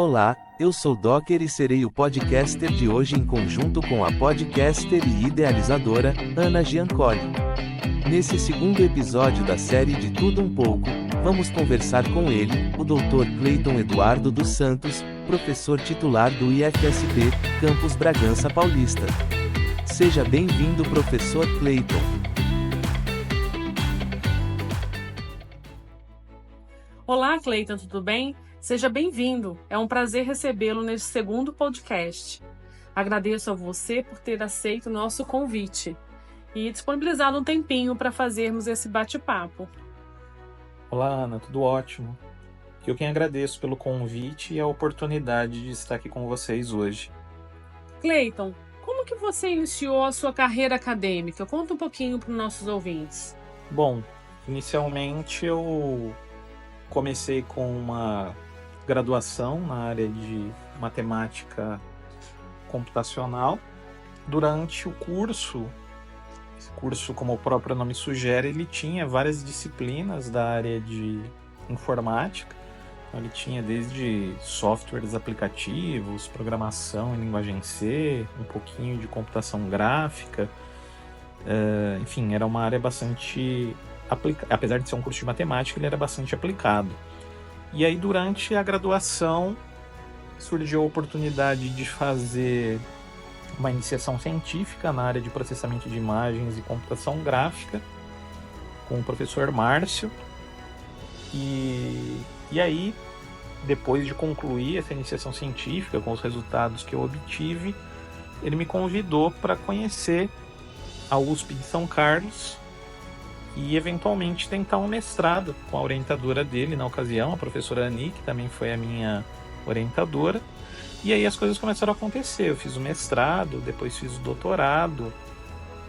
Olá, eu sou Docker e serei o podcaster de hoje em conjunto com a podcaster e idealizadora, Ana Giancoli. Nesse segundo episódio da série de Tudo Um Pouco, vamos conversar com ele, o Dr. Cleiton Eduardo dos Santos, professor titular do IFSP, Campus Bragança Paulista. Seja bem-vindo, professor Cleiton. Olá, Cleiton, tudo bem? Seja bem-vindo. É um prazer recebê-lo neste segundo podcast. Agradeço a você por ter aceito o nosso convite e disponibilizado um tempinho para fazermos esse bate-papo. Olá, Ana, tudo ótimo. Eu quem agradeço pelo convite e a oportunidade de estar aqui com vocês hoje. Cleiton, como que você iniciou a sua carreira acadêmica? Conta um pouquinho para os nossos ouvintes. Bom, inicialmente eu comecei com uma graduação na área de matemática computacional. Durante o curso, esse curso, como o próprio nome sugere, ele tinha várias disciplinas da área de informática. Então, ele tinha desde softwares aplicativos, programação em linguagem C, um pouquinho de computação gráfica. Enfim, era uma área bastante apesar de ser um curso de matemática, ele era bastante aplicado. E aí, durante a graduação, surgiu a oportunidade de fazer uma iniciação científica na área de processamento de imagens e computação gráfica com o professor Márcio. E aí, depois de concluir essa iniciação científica com os resultados que eu obtive, ele me convidou para conhecer a USP de São Carlos e eventualmente tentar um mestrado com a orientadora dele na ocasião, a professora Ani, que também foi a minha orientadora. E aí as coisas começaram a acontecer. Eu fiz o mestrado, depois fiz o doutorado,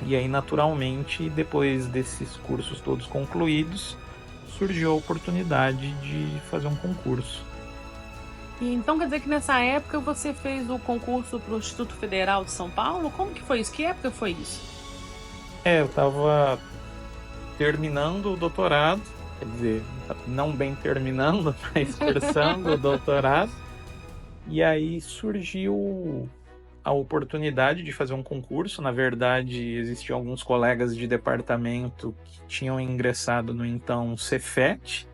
e aí naturalmente, depois desses cursos todos concluídos, surgiu a oportunidade de fazer um concurso. E então quer dizer que nessa época você fez o concurso para o Instituto Federal de São Paulo? Como que foi isso? Que época foi isso? Eu estava terminando o doutorado, quer dizer, não bem terminando, mas cursando o doutorado, e aí surgiu a oportunidade de fazer um concurso. Na verdade, existiam alguns colegas de departamento que tinham ingressado no então Cefet,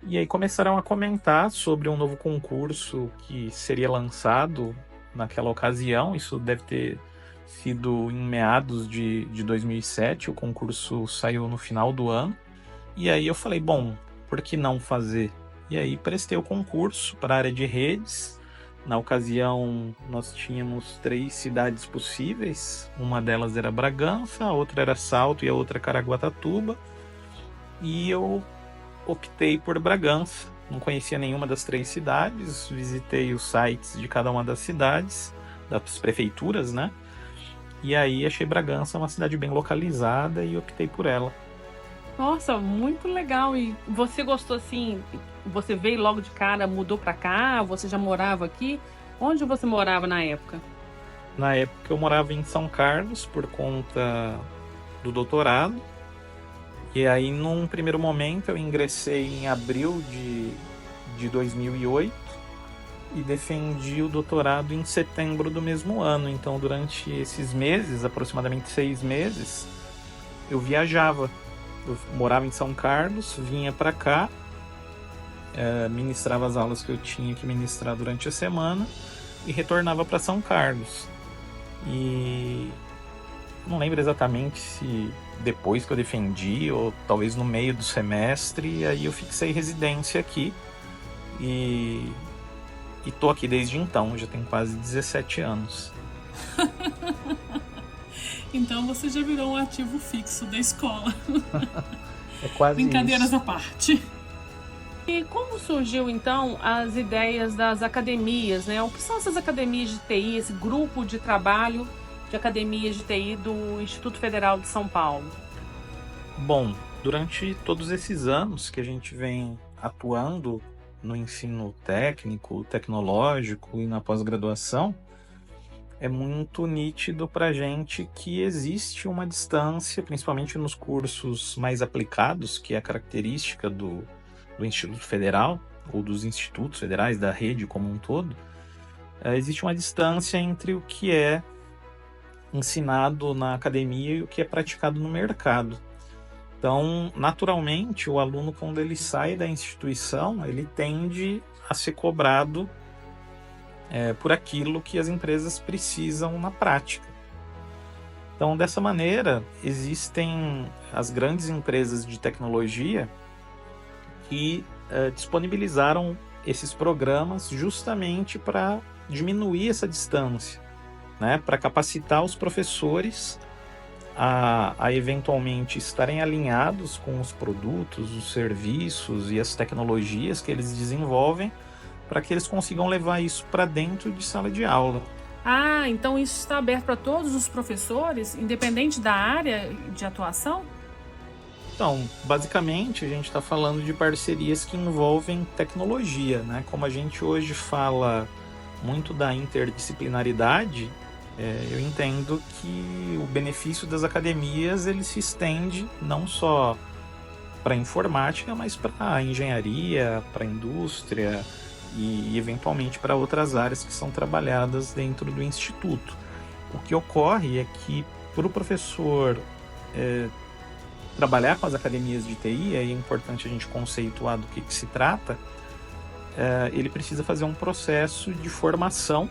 e aí começaram a comentar sobre um novo concurso que seria lançado naquela ocasião. Isso deve ter sido em meados de 2007, o concurso saiu no final do ano, e aí eu falei, bom, por que não fazer? E aí prestei o concurso para a área de redes. Na ocasião nós tínhamos 3 cidades possíveis, uma delas era Bragança, a outra era Salto e a outra Caraguatatuba, e eu optei por Bragança. Não conhecia nenhuma das 3 cidades, visitei os sites de cada uma das cidades, das prefeituras, né? E aí achei Bragança uma cidade bem localizada e optei por ela. Nossa, muito legal. E você gostou assim? Você veio logo de cara, mudou pra cá? Você já morava aqui? Onde você morava na época? Na época eu morava em São Carlos por conta do doutorado. E aí num primeiro momento eu ingressei em abril de 2008. E defendi o doutorado em setembro do mesmo ano. Então, durante esses meses, aproximadamente 6 meses, eu viajava. Eu morava em São Carlos, vinha para cá, ministrava as aulas que eu tinha que ministrar durante a semana e retornava para São Carlos. E não lembro exatamente se depois que eu defendi ou talvez no meio do semestre, aí eu fixei residência aqui e tô aqui desde então, já tenho quase 17 anos. Então você já virou um ativo fixo da escola. É quase Brincadeiras isso. à parte. E como surgiu então as ideias das academias, né? O que são essas academias de TI, esse grupo de trabalho de academias de TI do Instituto Federal de São Paulo? Bom, durante todos esses anos que a gente vem atuando no ensino técnico, tecnológico e na pós-graduação, é muito nítido para a gente que existe uma distância, principalmente nos cursos mais aplicados, que é a característica do Instituto Federal, ou dos institutos federais, da rede como um todo, existe uma distância entre o que é ensinado na academia e o que é praticado no mercado. Então, naturalmente, o aluno, quando ele sai da instituição, ele tende a ser cobrado por aquilo que as empresas precisam na prática. Então, dessa maneira, existem as grandes empresas de tecnologia que disponibilizaram esses programas justamente para diminuir essa distância, né? Para capacitar os professores a eventualmente estarem alinhados com os produtos, os serviços e as tecnologias que eles desenvolvem, para que eles consigam levar isso para dentro de sala de aula. Ah, então isso está aberto para todos os professores, independente da área de atuação? Então, basicamente, a gente está falando de parcerias que envolvem tecnologia, né? Como a gente hoje fala muito da interdisciplinaridade, eu entendo que o benefício das academias ele se estende não só para a informática, mas para a engenharia, para a indústria e eventualmente para outras áreas que são trabalhadas dentro do instituto. O que ocorre é que para o professor trabalhar com as academias de TI, é importante a gente conceituar do que se trata, ele precisa fazer um processo de formação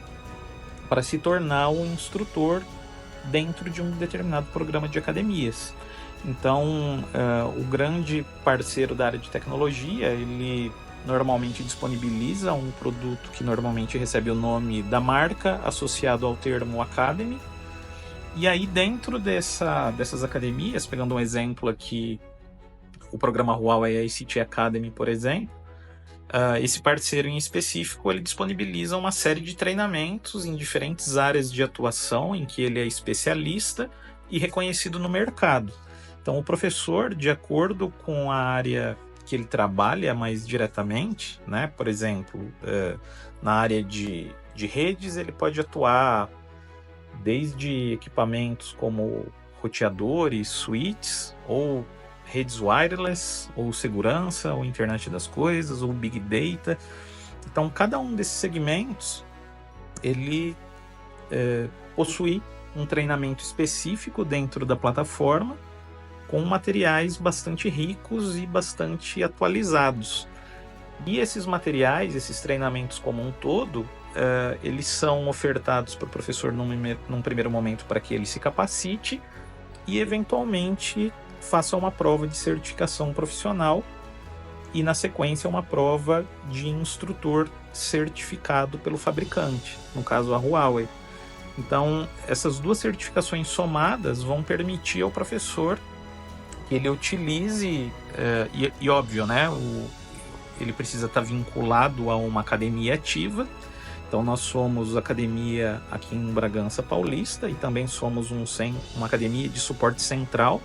para se tornar um instrutor dentro de um determinado programa de academias. Então, o grande parceiro da área de tecnologia, ele normalmente disponibiliza um produto que normalmente recebe o nome da marca associado ao termo Academy. E aí, dentro dessas academias, pegando um exemplo aqui, o programa Huawei ICT Academy, por exemplo, esse parceiro em específico, ele disponibiliza uma série de treinamentos em diferentes áreas de atuação em que ele é especialista e reconhecido no mercado. Então, o professor, de acordo com a área que ele trabalha mais diretamente, né? Por exemplo, na área de redes, ele pode atuar desde equipamentos como roteadores, switches, ou redes wireless, ou segurança, ou internet das coisas, ou big data. Então, cada um desses segmentos, ele possui um treinamento específico dentro da plataforma, com materiais bastante ricos e bastante atualizados. E esses materiais, esses treinamentos como um todo, eles são ofertados para o professor num primeiro momento para que ele se capacite e, eventualmente, faça uma prova de certificação profissional e, na sequência, uma prova de instrutor certificado pelo fabricante, no caso a Huawei. Então, essas duas certificações somadas vão permitir ao professor que ele utilize, e óbvio, né, ele precisa estar vinculado a uma academia ativa. Então, nós somos academia aqui em Bragança Paulista e também somos uma academia de suporte central.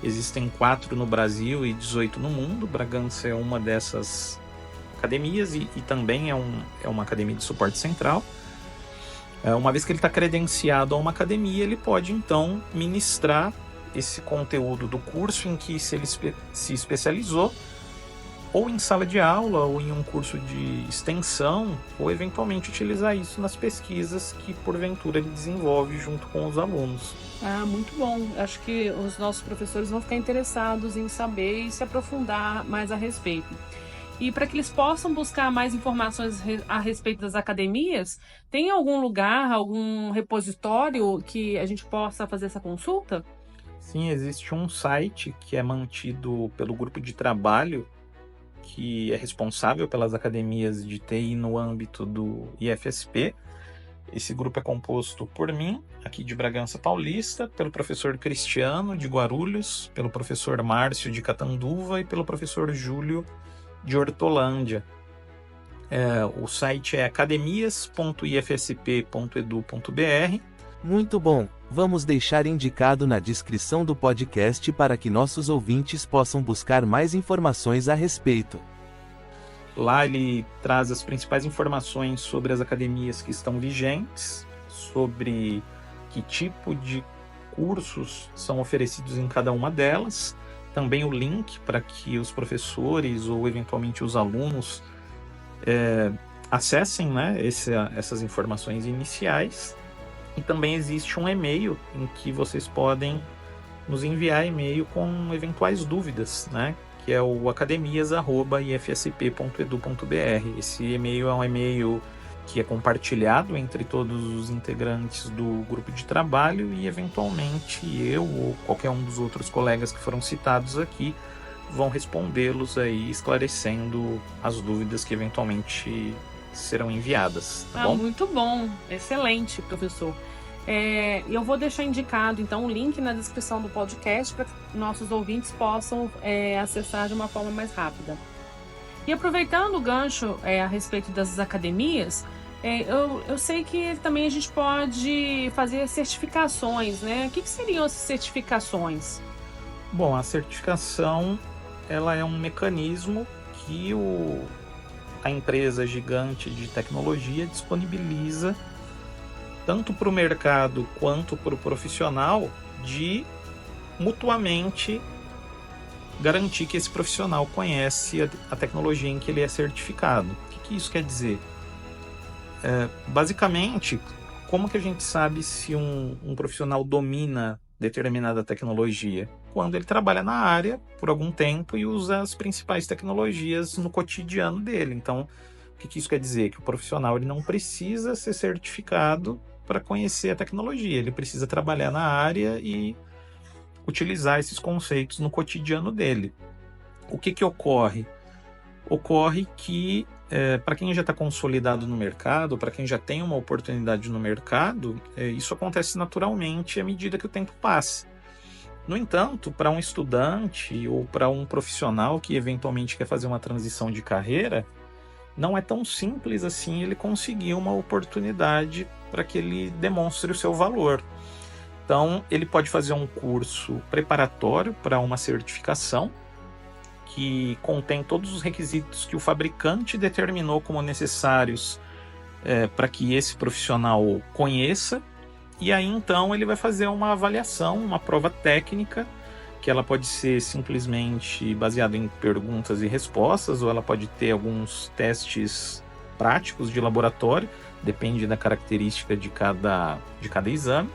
Existem 4 no Brasil e 18 no mundo. Bragança é uma dessas academias e também é uma academia de suporte central. Uma vez que ele está credenciado a uma academia, ele pode então ministrar esse conteúdo do curso em que ele se especializou, ou em sala de aula, ou em um curso de extensão, ou eventualmente utilizar isso nas pesquisas que porventura ele desenvolve junto com os alunos. Ah, muito bom. Acho que os nossos professores vão ficar interessados em saber e se aprofundar mais a respeito. E para que eles possam buscar mais informações a respeito das academias, tem algum lugar, algum repositório que a gente possa fazer essa consulta? Sim, existe um site que é mantido pelo grupo de trabalho que é responsável pelas academias de TI no âmbito do IFSP. Esse grupo é composto por mim, aqui de Bragança Paulista, pelo professor Cristiano, de Guarulhos, pelo professor Márcio, de Catanduva, e pelo professor Júlio, de Hortolândia. O site é academias.ifsp.edu.br. Muito bom! Vamos deixar indicado na descrição do podcast para que nossos ouvintes possam buscar mais informações a respeito. Lá ele traz as principais informações sobre as academias que estão vigentes, sobre que tipo de cursos são oferecidos em cada uma delas, também o link para que os professores ou eventualmente os alunos acessem, né, essas informações iniciais. E também existe um e-mail em que vocês podem nos enviar e-mail com eventuais dúvidas, né, que é o academias@ifsp.edu.br. Esse e-mail é um e-mail que é compartilhado entre todos os integrantes do grupo de trabalho e, eventualmente, eu ou qualquer um dos outros colegas que foram citados aqui vão respondê-los aí, esclarecendo as dúvidas que eventualmente serão enviadas. Tá bom? Muito bom, excelente, professor. Eu vou deixar indicado, então, o link na descrição do podcast para que nossos ouvintes possam acessar de uma forma mais rápida. E aproveitando o gancho a respeito das academias, eu sei que também a gente pode fazer certificações, né? O que seriam as certificações? Bom, a certificação ela é um mecanismo que a empresa gigante de tecnologia disponibiliza tanto para o mercado quanto para o profissional de mutuamente garantir que esse profissional conhece a tecnologia em que ele é certificado. O que isso quer dizer? Basicamente, como que a gente sabe se um profissional domina determinada tecnologia? Quando ele trabalha na área por algum tempo e usa as principais tecnologias no cotidiano dele. Então, o que isso quer dizer? Que o profissional ele não precisa ser certificado para conhecer a tecnologia. Ele precisa trabalhar na área e utilizar esses conceitos no cotidiano dele. O que ocorre? Ocorre que, para quem já está consolidado no mercado, para quem já tem uma oportunidade no mercado, isso acontece naturalmente à medida que o tempo passa. No entanto, para um estudante ou para um profissional que eventualmente quer fazer uma transição de carreira, não é tão simples assim ele conseguir uma oportunidade para que ele demonstre o seu valor. Então, ele pode fazer um curso preparatório para uma certificação que contém todos os requisitos que o fabricante determinou como necessários para que esse profissional conheça. E aí, então, ele vai fazer uma avaliação, uma prova técnica, que ela pode ser simplesmente baseada em perguntas e respostas, ou ela pode ter alguns testes práticos de laboratório, depende da característica de cada exame.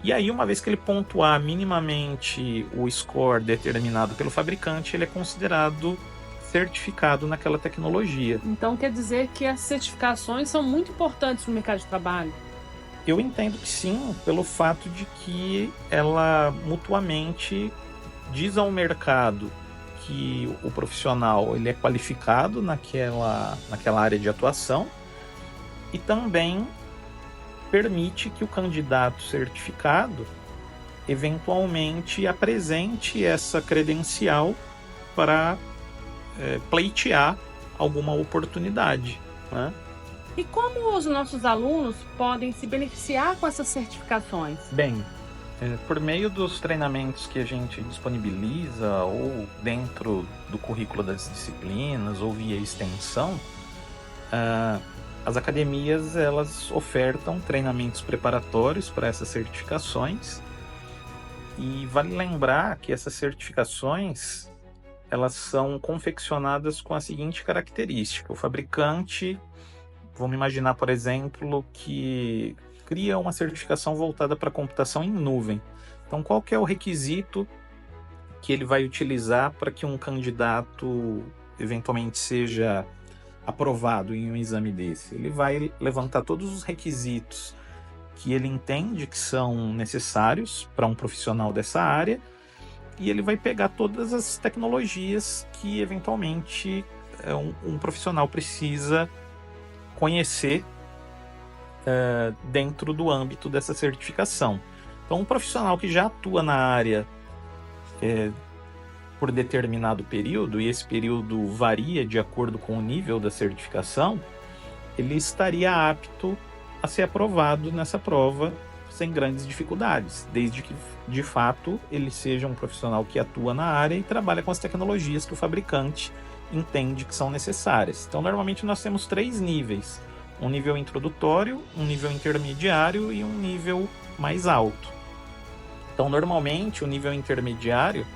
E aí, uma vez que ele pontuar minimamente o score determinado pelo fabricante, ele é considerado certificado naquela tecnologia. Então, quer dizer que as certificações são muito importantes no mercado de trabalho? Eu entendo que sim, pelo fato de que ela mutuamente diz ao mercado que o profissional ele é qualificado naquela área de atuação e também permite que o candidato certificado eventualmente apresente essa credencial para pleitear alguma oportunidade, né? E como os nossos alunos podem se beneficiar com essas certificações? Bem, por meio dos treinamentos que a gente disponibiliza ou dentro do currículo das disciplinas ou via extensão, as academias elas ofertam treinamentos preparatórios para essas certificações e vale lembrar que essas certificações elas são confeccionadas com a seguinte característica: o fabricante, vamos imaginar, por exemplo, que cria uma certificação voltada para computação em nuvem. Então, qual que é o requisito que ele vai utilizar para que um candidato eventualmente seja aprovado em um exame desse? Ele vai levantar todos os requisitos que ele entende que são necessários para um profissional dessa área e ele vai pegar todas as tecnologias que eventualmente um profissional precisa conhecer dentro do âmbito dessa certificação. Então, um profissional que já atua na área por determinado período, e esse período varia de acordo com o nível da certificação, ele estaria apto a ser aprovado nessa prova sem grandes dificuldades, desde que, de fato, ele seja um profissional que atua na área e trabalha com as tecnologias que o fabricante entende que são necessárias. Então, normalmente nós temos 3 níveis: um nível introdutório, um nível intermediário e um nível mais alto. Então, normalmente, o nível intermediário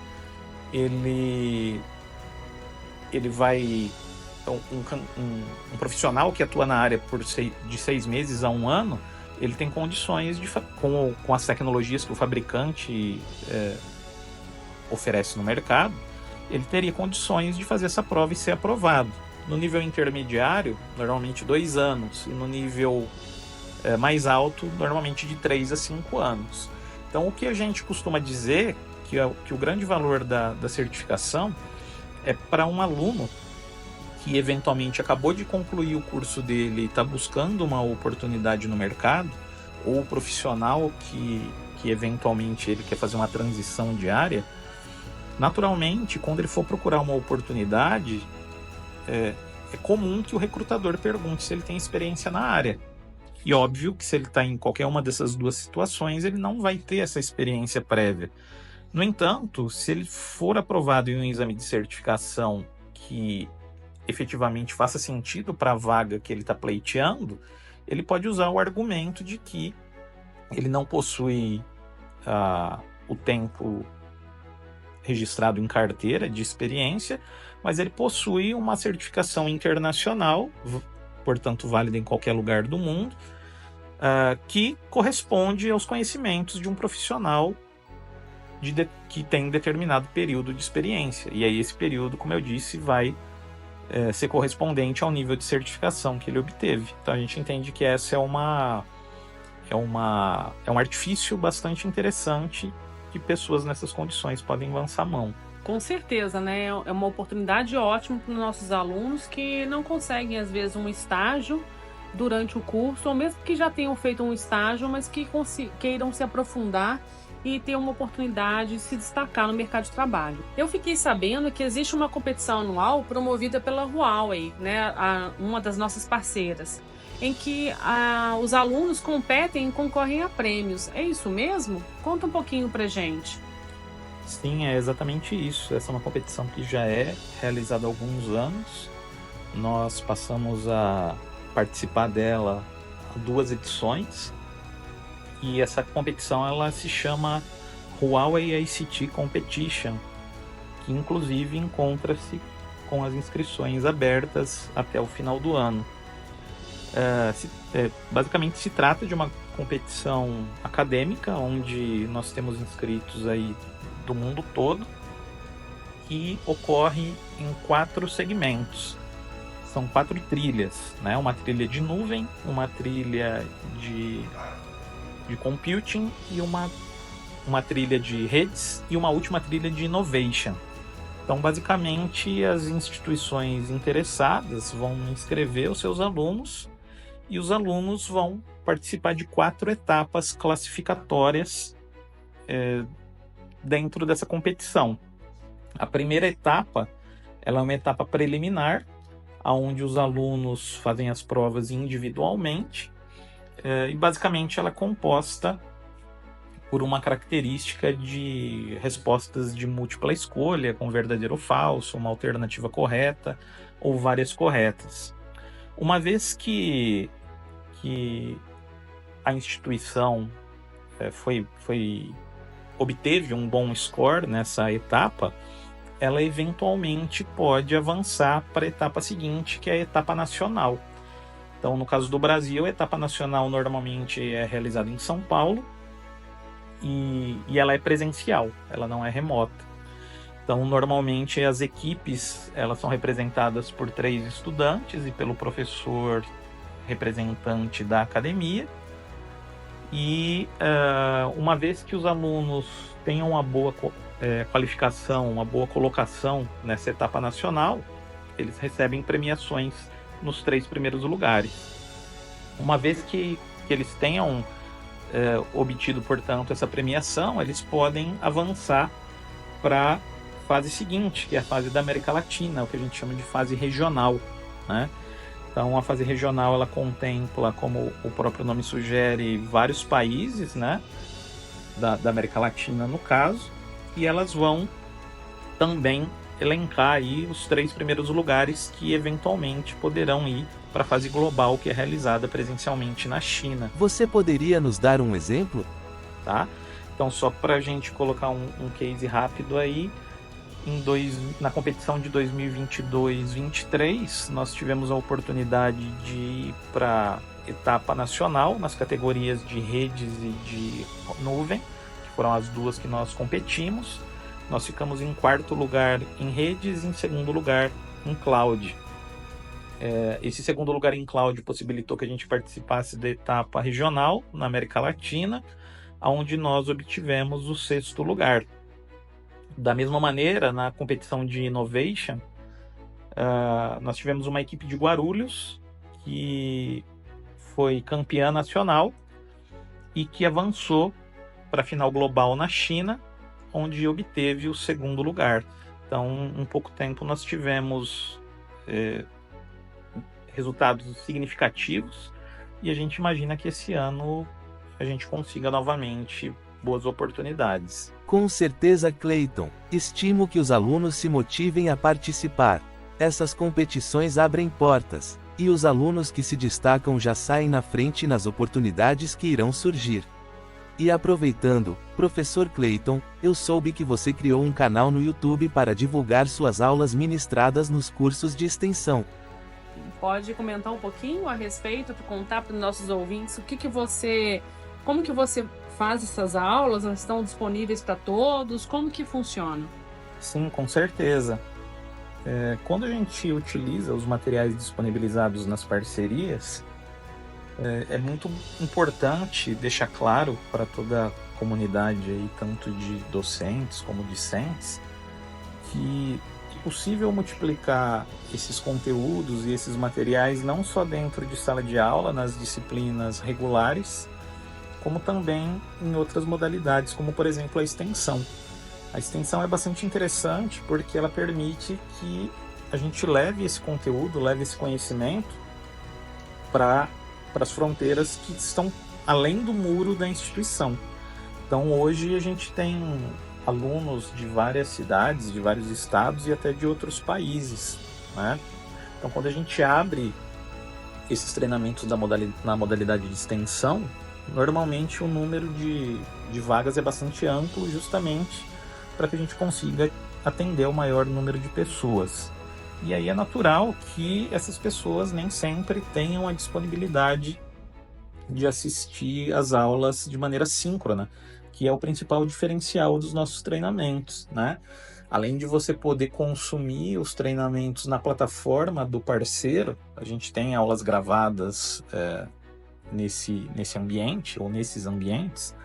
ele vai Então, um profissional que atua na área de 6 meses a 1 ano, ele tem condições, com as tecnologias que o fabricante oferece no mercado, ele teria condições de fazer essa prova e ser aprovado. No nível intermediário, normalmente 2 anos, e no nível mais alto, normalmente de 3 a 5 anos. Então, o que a gente costuma dizer que o grande valor da certificação é para um aluno que eventualmente acabou de concluir o curso dele e está buscando uma oportunidade no mercado, ou o profissional que eventualmente ele quer fazer uma transição de área. Naturalmente, quando ele for procurar uma oportunidade, é comum que o recrutador pergunte se ele tem experiência na área. E óbvio que se ele está em qualquer uma dessas duas situações, ele não vai ter essa experiência prévia. No entanto, se ele for aprovado em um exame de certificação que efetivamente faça sentido para a vaga que ele está pleiteando, ele pode usar o argumento de que ele não possui o tempo registrado em carteira de experiência, mas ele possui uma certificação internacional, portanto válida em qualquer lugar do mundo, que corresponde aos conhecimentos de um profissional que tem determinado período de experiência. E aí esse período, como eu disse, vai ser correspondente ao nível de certificação que ele obteve. Então a gente entende que essa é um artifício bastante interessante que pessoas nessas condições podem lançar mão. Com certeza, né? É uma oportunidade ótima para os nossos alunos que não conseguem, às vezes, um estágio durante o curso, ou mesmo que já tenham feito um estágio, mas que queiram se aprofundar e ter uma oportunidade de se destacar no mercado de trabalho. Eu fiquei sabendo que existe uma competição anual promovida pela Huawei, né, uma das nossas parceiras, em que os alunos competem e concorrem a prêmios. É isso mesmo? Conta um pouquinho pra gente. Sim, é exatamente isso. Essa é uma competição que já é realizada há alguns anos. Nós passamos a participar dela há 2 edições. E essa competição ela se chama Huawei ICT Competition, que inclusive encontra-se com as inscrições abertas até o final do ano. Basicamente se trata de uma competição acadêmica, onde nós temos inscritos aí do mundo todo, que ocorre em 4 segmentos. São 4 trilhas, né? Uma trilha de nuvem, uma trilha de computing e uma trilha de redes e uma última trilha de innovation. Então, basicamente, as instituições interessadas vão inscrever os seus alunos e os alunos vão participar de 4 etapas classificatórias dentro dessa competição. A primeira etapa ela é uma etapa preliminar, onde os alunos fazem as provas individualmente, e basicamente ela é composta por uma característica de respostas de múltipla escolha, com verdadeiro ou falso, uma alternativa correta ou várias corretas. Uma vez que a instituição obteve um bom score nessa etapa, ela eventualmente pode avançar para a etapa seguinte, que é a etapa nacional. Então, no caso do Brasil, a etapa nacional normalmente é realizada em São Paulo e ela é presencial, ela não é remota. Então, normalmente as equipes elas são representadas por 3 estudantes e pelo professor representante da academia. E uma vez que os alunos tenham uma boa qualificação, uma boa colocação nessa etapa nacional, eles recebem premiações nos 3 primeiros lugares. Uma vez que eles tenham obtido, portanto, essa premiação, eles podem avançar para a fase seguinte, que é a fase da América Latina, o que a gente chama de fase regional, né? Então, a fase regional ela contempla, como o próprio nome sugere, vários países, né, da América Latina, no caso, e elas vão também elencar aí os 3 primeiros lugares que eventualmente poderão ir para a fase global, que é realizada presencialmente na China. Você poderia nos dar um exemplo? Tá? Então, só para a gente colocar um case rápido aí, na competição de 2022-23, nós tivemos a oportunidade de ir para etapa nacional nas categorias de redes e de nuvem, que foram as duas que nós competimos. Nós ficamos em 4º lugar em redes e em 2º lugar em cloud. Esse 2º lugar em cloud possibilitou que a gente participasse da etapa regional na América Latina, onde nós obtivemos o 6º lugar. Da mesma maneira, na competição de Innovation, nós tivemos uma equipe de Guarulhos que foi campeã nacional e que avançou para a final global na China, onde obteve o 2º lugar. Então, em pouco tempo, nós tivemos resultados significativos e a gente imagina que esse ano a gente consiga novamente boas oportunidades. Com certeza, Clayton. Estimo que os alunos se motivem a participar. Essas competições abrem portas, e os alunos que se destacam já saem na frente nas oportunidades que irão surgir. E aproveitando, professor Clayton, eu soube que você criou um canal no YouTube para divulgar suas aulas ministradas nos cursos de extensão. Pode comentar um pouquinho a respeito, para contar para os nossos ouvintes como que você faz essas aulas? Elas estão disponíveis para todos? Como que funciona? Sim, com certeza. Quando a gente utiliza os materiais disponibilizados nas parcerias, é muito importante deixar claro para toda a comunidade, aí, tanto de docentes como discentes, que é possível multiplicar esses conteúdos e esses materiais não só dentro de sala de aula, nas disciplinas regulares, como também em outras modalidades, como por exemplo a extensão. A extensão é bastante interessante porque ela permite que a gente leve esse conteúdo, leve esse conhecimento para as fronteiras que estão além do muro da instituição. Então hoje a gente tem alunos de várias cidades, de vários estados e até de outros países, né? Então quando a gente abre esses treinamentos na modalidade de extensão, normalmente o número de vagas é bastante amplo, justamente para que a gente consiga atender o maior número de pessoas. E aí é natural que essas pessoas nem sempre tenham a disponibilidade de assistir às aulas de maneira síncrona, que é o principal diferencial dos nossos treinamentos, né? Além de você poder consumir os treinamentos na plataforma do parceiro, a gente tem aulas gravadas nesse ambiente ou nesses ambientes.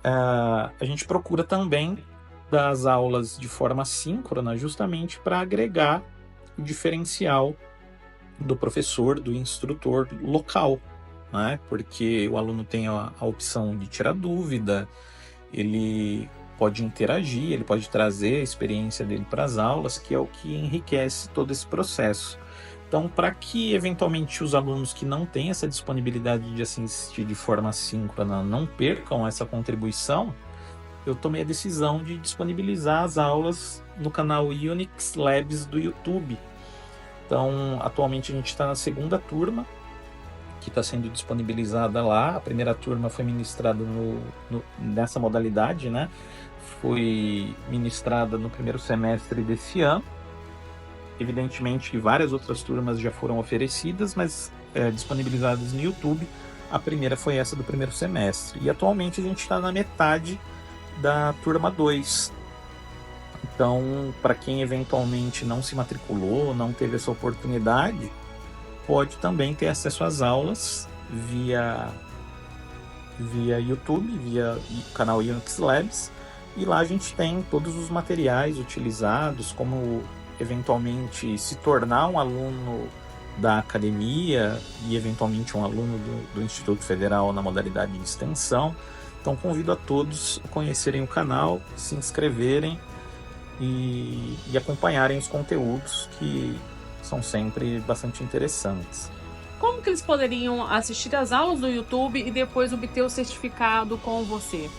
A gente procura também dar as aulas de forma síncrona, justamente para agregar o diferencial do professor, do instrutor local, né? Porque o aluno tem a opção de tirar dúvida, ele pode interagir, ele pode trazer a experiência dele para as aulas, que é o que enriquece todo esse processo. Então, para que eventualmente os alunos que não têm essa disponibilidade de assistir de forma síncrona não percam essa contribuição, eu tomei a decisão de disponibilizar as aulas no canal Unix Labs do YouTube. Então, atualmente a gente está na 2ª turma, que está sendo disponibilizada lá. A primeira turma foi ministrada nessa modalidade, né? Foi ministrada no 1º semestre desse ano. Evidentemente que várias outras turmas já foram oferecidas, mas disponibilizadas no YouTube. A primeira foi essa do 1º semestre. E atualmente a gente está na metade da turma 2. Então, para quem eventualmente não se matriculou, não teve essa oportunidade, pode também ter acesso às aulas via YouTube, via o canal Unix Labs, e lá a gente tem todos os materiais utilizados, como eventualmente se tornar um aluno da academia e eventualmente um aluno do Instituto Federal na modalidade de extensão. Então convido a todos a conhecerem o canal, se inscreverem e acompanharem os conteúdos que são sempre bastante interessantes. Como que eles poderiam assistir às aulas do YouTube e depois obter o certificado com você?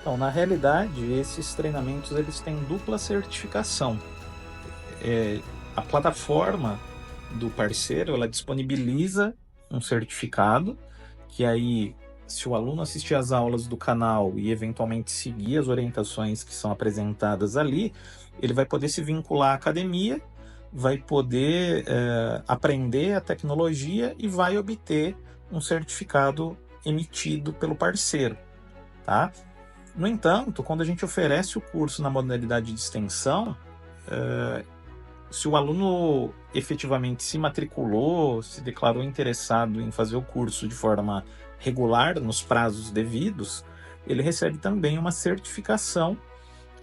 Então, na realidade, esses treinamentos eles têm dupla certificação. A plataforma do parceiro ela disponibiliza um certificado que aí se o aluno assistir às aulas do canal e eventualmente seguir as orientações que são apresentadas ali, ele vai poder se vincular à academia, vai poder aprender a tecnologia e vai obter um certificado emitido pelo parceiro, tá? No entanto, quando a gente oferece o curso na modalidade de extensão, se o aluno efetivamente se matriculou, se declarou interessado em fazer o curso de forma regular, nos prazos devidos, ele recebe também uma certificação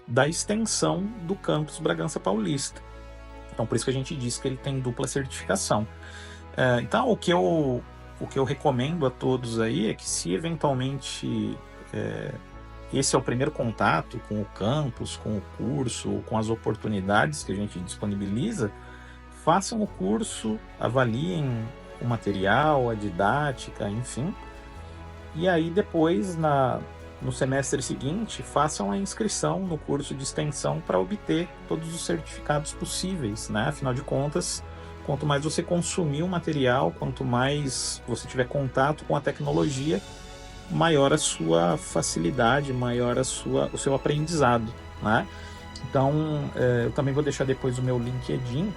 da extensão do campus Bragança Paulista. Então, por isso que a gente diz que ele tem dupla certificação. Então, o que eu recomendo a todos aí é que, se eventualmente esse é o primeiro contato com o campus, com o curso, ou com as oportunidades que a gente disponibiliza, façam o curso, avaliem o material, a didática, enfim. E aí depois, no semestre seguinte, façam a inscrição no curso de extensão para obter todos os certificados possíveis, né? Afinal de contas, quanto mais você consumir o material, quanto mais você tiver contato com a tecnologia, maior a sua facilidade, maior o seu aprendizado, né? Então, eu também vou deixar depois o meu LinkedIn,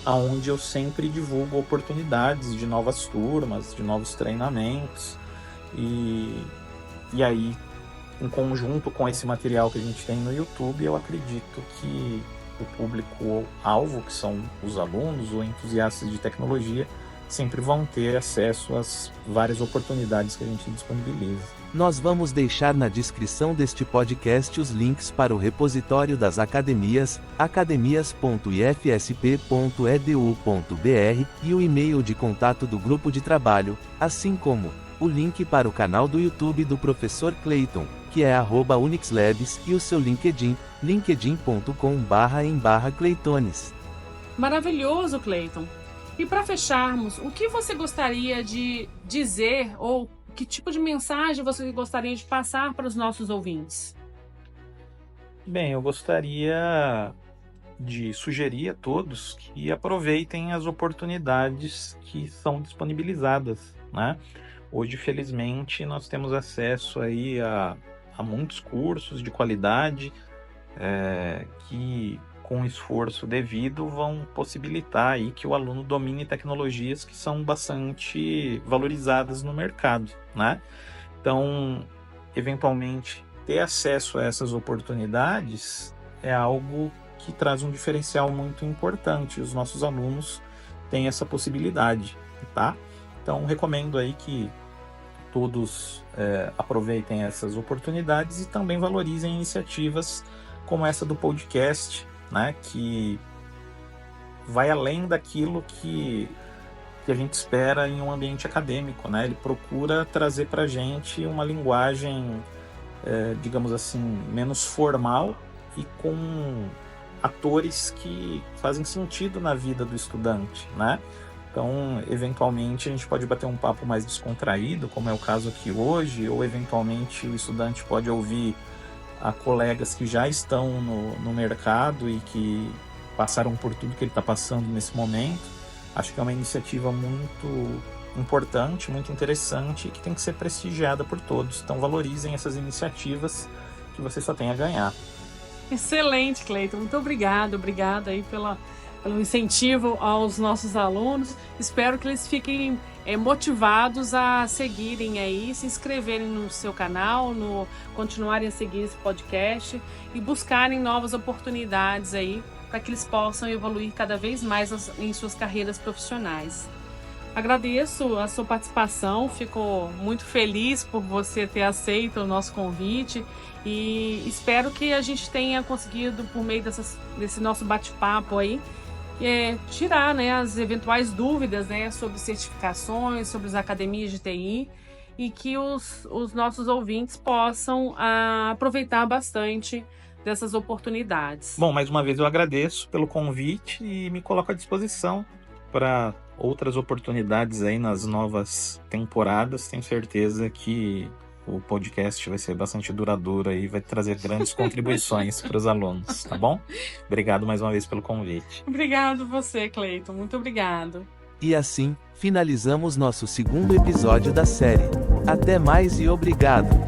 onde eu sempre divulgo oportunidades de novas turmas, de novos treinamentos, e aí, em conjunto com esse material que a gente tem no YouTube, eu acredito que o público-alvo, que são os alunos ou entusiastas de tecnologia, sempre vão ter acesso às várias oportunidades que a gente disponibiliza. Nós vamos deixar na descrição deste podcast os links para o repositório das academias, academias.ifsp.edu.br, e o e-mail de contato do grupo de trabalho, assim como o link para o canal do YouTube do professor Clayton, que é @unixlabs, e o seu LinkedIn, linkedin.com/Claytones. Maravilhoso, Clayton. E para fecharmos, o que você gostaria de dizer, ou que tipo de mensagem você gostaria de passar para os nossos ouvintes? Bem, eu gostaria de sugerir a todos que aproveitem as oportunidades que são disponibilizadas, né? Hoje, felizmente, nós temos acesso aí a muitos cursos de qualidade que, com esforço devido, vão possibilitar aí que o aluno domine tecnologias que são bastante valorizadas no mercado, né? Então, eventualmente, ter acesso a essas oportunidades é algo que traz um diferencial muito importante. Os nossos alunos têm essa possibilidade, tá? Então, recomendo aí que todos aproveitem essas oportunidades e também valorizem iniciativas como essa do podcast, né, que vai além daquilo que a gente espera em um ambiente acadêmico, né? Ele procura trazer para a gente uma linguagem, digamos assim, menos formal e com atores que fazem sentido na vida do estudante, né? Então, eventualmente, a gente pode bater um papo mais descontraído, como é o caso aqui hoje, ou eventualmente o estudante pode ouvir a colegas que já estão no mercado e que passaram por tudo que ele está passando nesse momento. Acho que é uma iniciativa muito importante, muito interessante e que tem que ser prestigiada por todos. Então, valorizem essas iniciativas, que você só tem a ganhar. Excelente, Clayton. Muito obrigada aí pelo incentivo aos nossos alunos. Espero que eles fiquem motivados a seguirem aí, se inscreverem no seu canal, continuarem a seguir esse podcast e buscarem novas oportunidades aí para que eles possam evoluir cada vez mais em suas carreiras profissionais. Agradeço a sua participação, fico muito feliz por você ter aceito o nosso convite e espero que a gente tenha conseguido, por meio desse nosso bate-papo aí, tirar, né, as eventuais dúvidas, né, sobre certificações, sobre as academias de TI, e que os nossos ouvintes possam aproveitar bastante dessas oportunidades. Bom, mais uma vez eu agradeço pelo convite e me coloco à disposição para outras oportunidades aí nas novas temporadas. Tenho certeza que o podcast vai ser bastante duradouro e vai trazer grandes contribuições para os alunos, tá bom? Obrigado mais uma vez pelo convite. Obrigado você, Clayton. Muito obrigado. E assim, finalizamos nosso segundo episódio da série Até mais e obrigado!